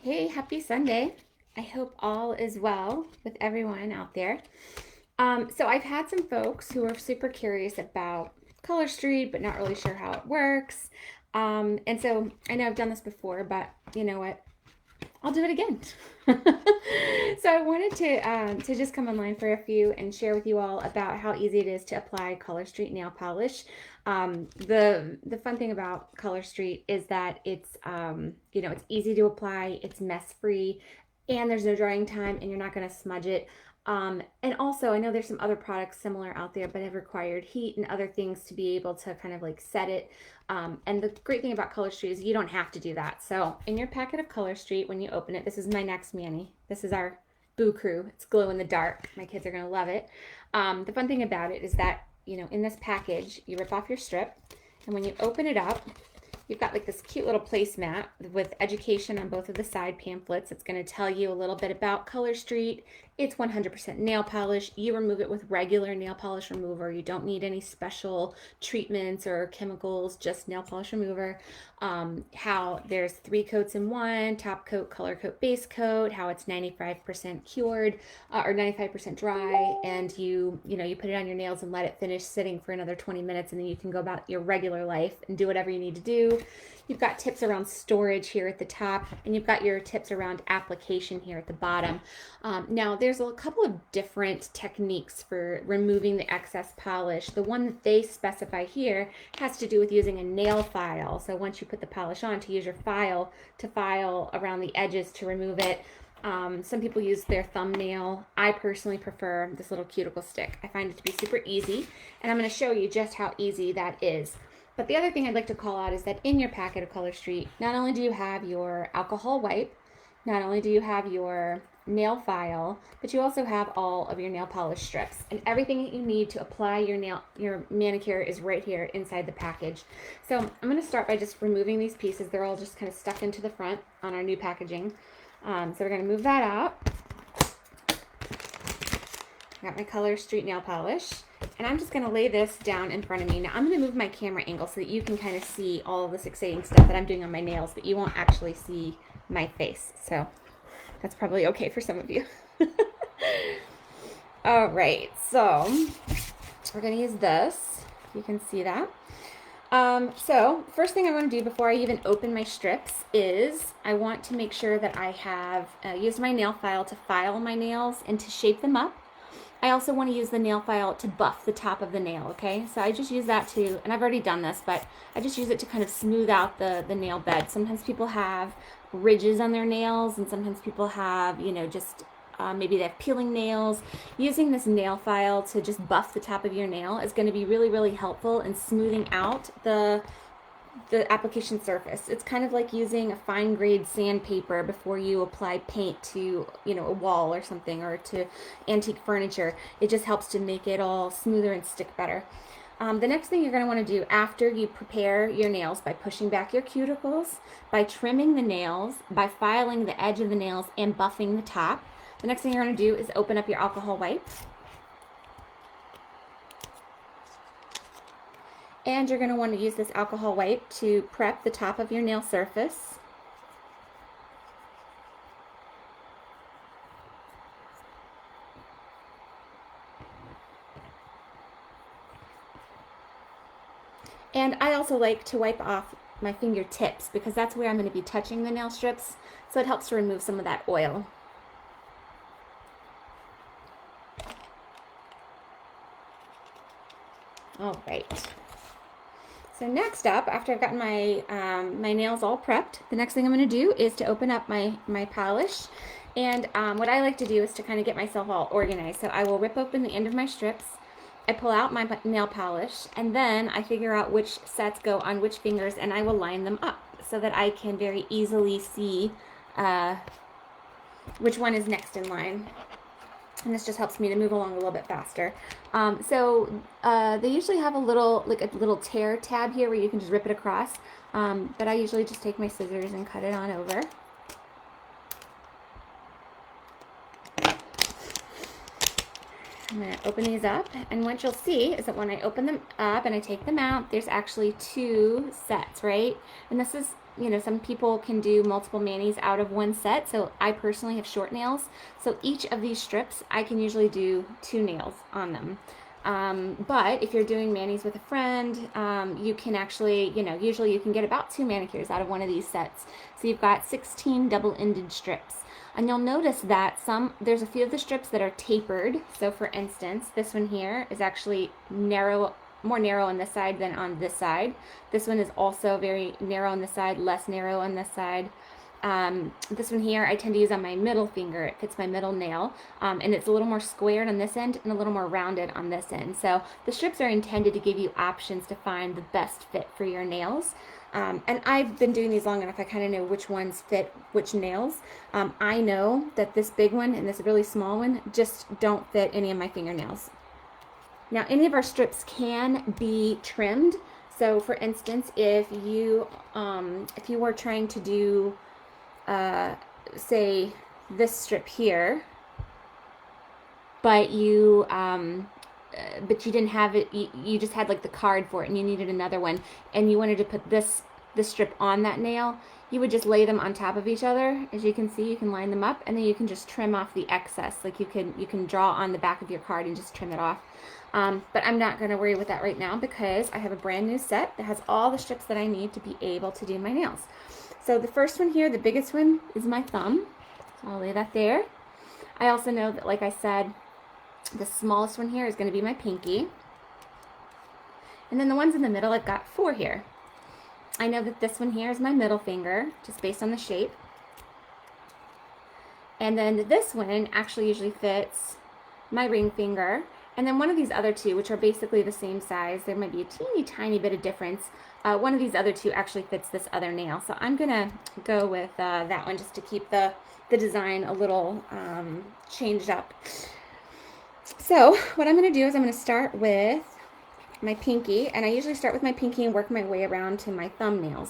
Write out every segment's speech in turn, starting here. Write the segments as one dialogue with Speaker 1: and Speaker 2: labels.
Speaker 1: Hey, happy Sunday. I hope all is well with everyone out there. So I've had some folks who are super curious about Color Street, but not really sure how it works. And so I know I've done this before, but you know what? I'll do it again. So I wanted to just come online for a few and share with you all about how easy it is to apply Color Street nail polish. The fun thing about Color Street is that it's it's easy to apply, it's mess free, and there's no drying time, and you're not going to smudge it. And also, I know there's some other products similar out there, but have required heat and other things to be able to kind of like set it. And the great thing about Color Street is you don't have to do that. So in your packet of Color Street, when you open it, this is my next mani. This is our Boo Crew. It's glow in the dark. My kids are going to love it. The fun thing about it is that, in this package, you rip off your strip. And when you open it up, you've got like this cute little placemat with education on both of the side pamphlets. It's going to tell you a little bit about Color Street. It's 100% nail polish. You remove it with regular nail polish remover. You don't need any special treatments or chemicals, just nail polish remover. How there's 3 coats in one: top coat, color coat, base coat. How it's 95% cured or 95% dry, and you put it on your nails and let it finish sitting for another 20 minutes, and then you can go about your regular life and do whatever you need to do. You've got tips around storage here at the top, and you've got your tips around application here at the bottom. Now, there's a couple of different techniques for removing the excess polish. The one that they specify here has to do with using a nail file. So once you put the polish on, to use your file to file around the edges to remove it. Some people use their thumbnail. I personally prefer this little cuticle stick. I find it to be super easy, and I'm going to show you just how easy that is. But the other thing I'd like to call out is that in your packet of Color Street, not only do you have your alcohol wipe, not only do you have your nail file, but you also have all of your nail polish strips. And everything that you need to apply your manicure is right here inside the package. So I'm going to start by just removing these pieces. They're all just kind of stuck into the front on our new packaging. So we're going to move that out. I got my Color Street nail polish. And I'm just going to lay this down in front of me. Now I'm going to move my camera angle so that you can kind of see all of this exciting stuff that I'm doing on my nails, but you won't actually see my face. So that's probably okay for some of you. All right, so we're going to use this. You can see that. So first thing I want to do before I even open my strips is I want to make sure that I have used my nail file to file my nails and to shape them up. I also want to use the nail file to buff the top of the nail, okay? So I just use that to, and I've already done this, but I just use it to kind of smooth out the nail bed. Sometimes people have ridges on their nails, and sometimes people have, just maybe they have peeling nails. Using this nail file to just buff the top of your nail is going to be really, really helpful in smoothing out the application surface. It's kind of like using a fine grade sandpaper before you apply paint to, a wall or something, or to antique furniture. It just helps to make it all smoother and stick better. The next thing you're going to want to do after you prepare your nails, by pushing back your cuticles, by trimming the nails, by filing the edge of the nails, and buffing the top, the next thing you're going to do is open up your alcohol wipe. And you're going to want to use this alcohol wipe to prep the top of your nail surface. And I also like to wipe off my fingertips because that's where I'm going to be touching the nail strips, so it helps to remove some of that oil. All right. So next up, after I've gotten my my nails all prepped, the next thing I'm going to do is to open up my polish. And what I like to do is to kind of get myself all organized. So I will rip open the end of my strips. I pull out my nail polish, and then I figure out which sets go on which fingers, and I will line them up so that I can very easily see which one is next in line. And this just helps me to move along a little bit faster. They usually have a little tear tab here where you can just rip it across. But I usually just take my scissors and cut it on over. I'm going to open these up, and what you'll see is that when I open them up and I take them out, there's actually 2 sets, right? And this is, you know, some people can do multiple manis out of 1 set, so I personally have short nails, so each of these strips, I can usually do 2 nails on them. But if you're doing manis with a friend, you can actually, you know, usually you can get about 2 manicures out of one of these sets. So you've got 16 double-ended strips. And you'll notice that there's a few of the strips that are tapered. So for instance, this one here is actually narrow, more narrow on this side than on this side. This one is also very narrow on this side, less narrow on this side. This one here I tend to use on my middle finger. It fits my middle nail, and it's a little more squared on this end and a little more rounded on this end. So the strips are intended to give you options to find the best fit for your nails. And I've been doing these long enough, I kind of know which ones fit which nails. I know that this big one and this really small one just don't fit any of my fingernails. Now, any of our strips can be trimmed. So for instance, if you were trying to do say this strip here, but you didn't have it, you just had like the card for it and you needed another one, and you wanted to put this strip on that nail, you would just lay them on top of each other. As you can see, you can line them up, and then you can just trim off the excess. Like you can draw on the back of your card and just trim it off. But I'm not going to worry with that right now because I have a brand new set that has all the strips that I need to be able to do my nails. So the first one here, the biggest one, is my thumb. So I'll lay that there. I also know that, like I said, the smallest one here is going to be my pinky. And then the ones in the middle, I've got 4 here. I know that this one here is my middle finger, just based on the shape. And then this one actually usually fits my ring finger. And then one of these other 2, which are basically the same size, there might be a teeny tiny bit of difference. One of these other 2 actually fits this other nail. So I'm going to go with that one just to keep the design a little changed up. So what I'm going to do is I'm going to start with my pinky, and I usually start with my pinky and work my way around to my thumbnails.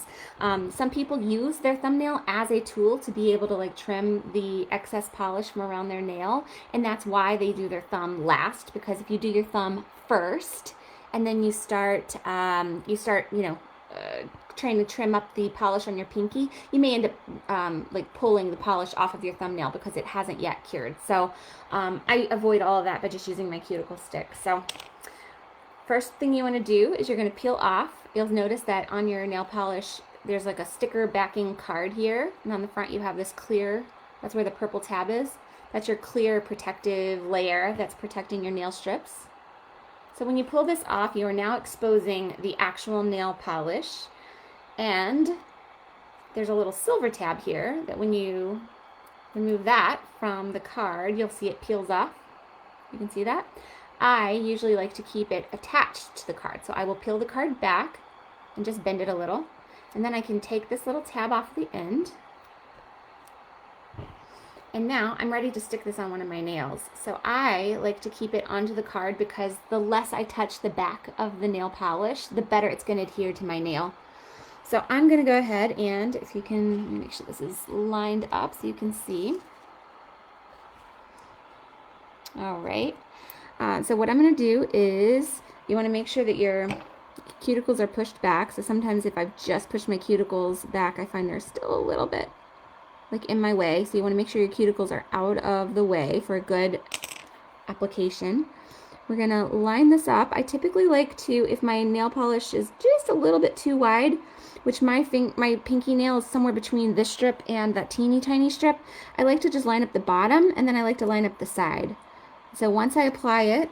Speaker 1: Some people use their thumbnail as a tool to be able to like trim the excess polish from around their nail, and that's why they do their thumb last, because if you do your thumb first and then you start trying to trim up the polish on your pinky, you may end up like pulling the polish off of your thumbnail because it hasn't yet cured. So I avoid all of that by just using my cuticle stick. So first thing you want to do is you're going to peel off. You'll notice that on your nail polish there's like a sticker backing card here, and on the front you have this clear, that's where the purple tab is. That's your clear protective layer that's protecting your nail strips. So when you pull this off, you are now exposing the actual nail polish, and there's a little silver tab here that when you remove that from the card, you'll see it peels off. You can see that. I usually like to keep it attached to the card, so I will peel the card back and just bend it a little, and then I can take this little tab off the end. And now I'm ready to stick this on one of my nails. So I like to keep it onto the card because the less I touch the back of the nail polish, the better it's going to adhere to my nail. So I'm going to go ahead and, if you can, make sure this is lined up so you can see. All right. So what I'm going to do is, you want to make sure that your cuticles are pushed back. So sometimes if I've just pushed my cuticles back, I find they're still a little bit like in my way. So you want to make sure your cuticles are out of the way for a good application. We're going to line this up. I typically like to, if my nail polish is just a little bit too wide, which my pinky nail is somewhere between this strip and that teeny tiny strip, I like to just line up the bottom, and then I like to line up the side. So once I apply it,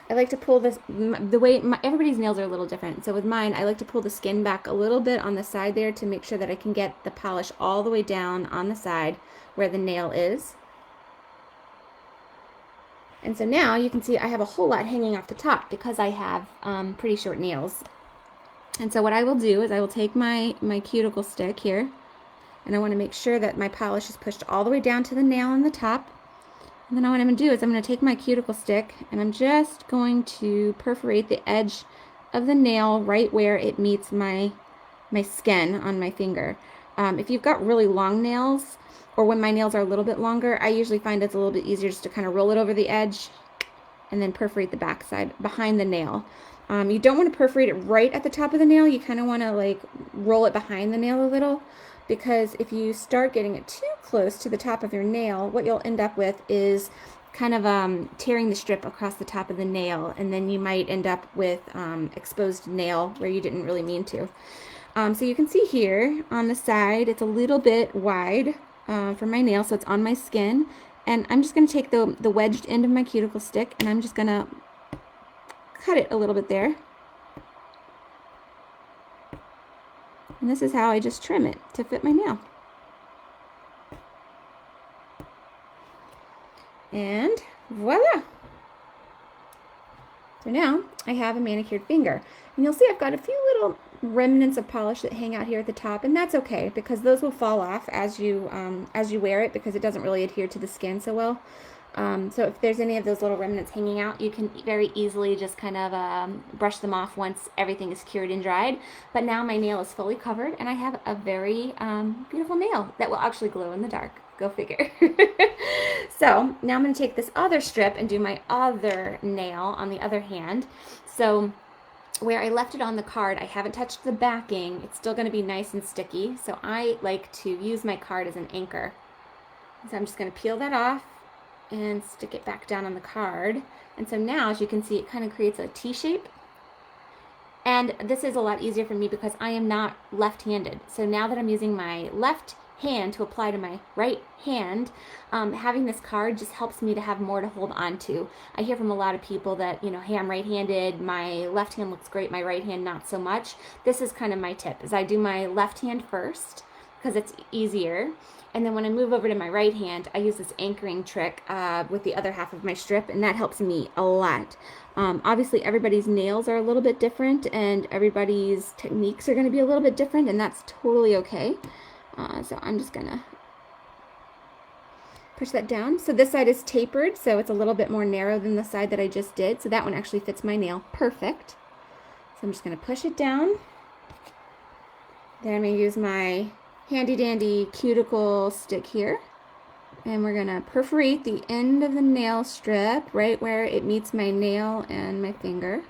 Speaker 1: I like to pull this, the way, everybody's nails are a little different. So with mine, I like to pull the skin back a little bit on the side there to make sure that I can get the polish all the way down on the side where the nail is. And so now you can see I have a whole lot hanging off the top because I have pretty short nails. And so what I will do is I will take my cuticle stick here, and I want to make sure that my polish is pushed all the way down to the nail on the top. And then what I'm going to do is I'm going to take my cuticle stick, and I'm just going to perforate the edge of the nail right where it meets my skin on my finger. If you've got really long nails, or when my nails are a little bit longer, I usually find it's a little bit easier just to kind of roll it over the edge and then perforate the backside behind the nail. You don't want to perforate it right at the top of the nail. You kind of want to like roll it behind the nail a little, because if you start getting it too close to the top of your nail, what you'll end up with is kind of tearing the strip across the top of the nail, and then you might end up with exposed nail where you didn't really mean to. So you can see here on the side, it's a little bit wide for my nail, so it's on my skin. And I'm just going to take the wedged end of my cuticle stick, and I'm just going to cut it a little bit there. And this is how I just trim it to fit my nail. And voila! So now I have a manicured finger. And you'll see I've got a few little remnants of polish that hang out here at the top, and that's okay because those will fall off as you wear it, because it doesn't really adhere to the skin so well. So if there's any of those little remnants hanging out, you can very easily just kind of brush them off once everything is cured and dried. But now my nail is fully covered, and I have a very beautiful nail that will actually glow in the dark. Go figure. So now I'm going to take this other strip and do my other nail on the other hand. So where I left it on the card, I haven't touched the backing. It's still going to be nice and sticky. So I like to use my card as an anchor. So I'm just going to peel that off and stick it back down on the card. And so now, as you can see, it kind of creates a T shape. And this is a lot easier for me because I am not left-handed. So now that I'm using my left hand to apply to my right hand, having this card just helps me to have more to hold on to. I hear from a lot of people that, you know, hey, I'm right-handed, my left hand looks great, my right hand not so much. This is kind of my tip, is I do my left hand first because it's easier. And then when I move over to my right hand, I use this anchoring trick with the other half of my strip, and that helps me a lot. Obviously, everybody's nails are a little bit different, and everybody's techniques are going to be a little bit different, and that's totally okay. So I'm just going to push that down. So this side is tapered, so it's a little bit more narrow than the side that I just did. So that one actually fits my nail perfect. So I'm just going to push it down. Then I'm going to use my handy dandy cuticle stick here, and we're gonna perforate the end of the nail strip right where it meets my nail and my finger,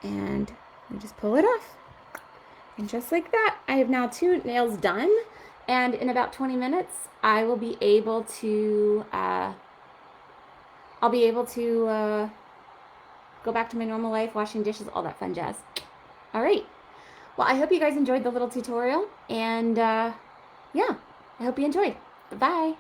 Speaker 1: and we just pull it off. And just like that, I have now 2 nails done, and in about 20 minutes I will be able to go back to my normal life, washing dishes, all that fun jazz. All right. Well, I hope you guys enjoyed the little tutorial, and yeah, I hope you enjoyed. Bye.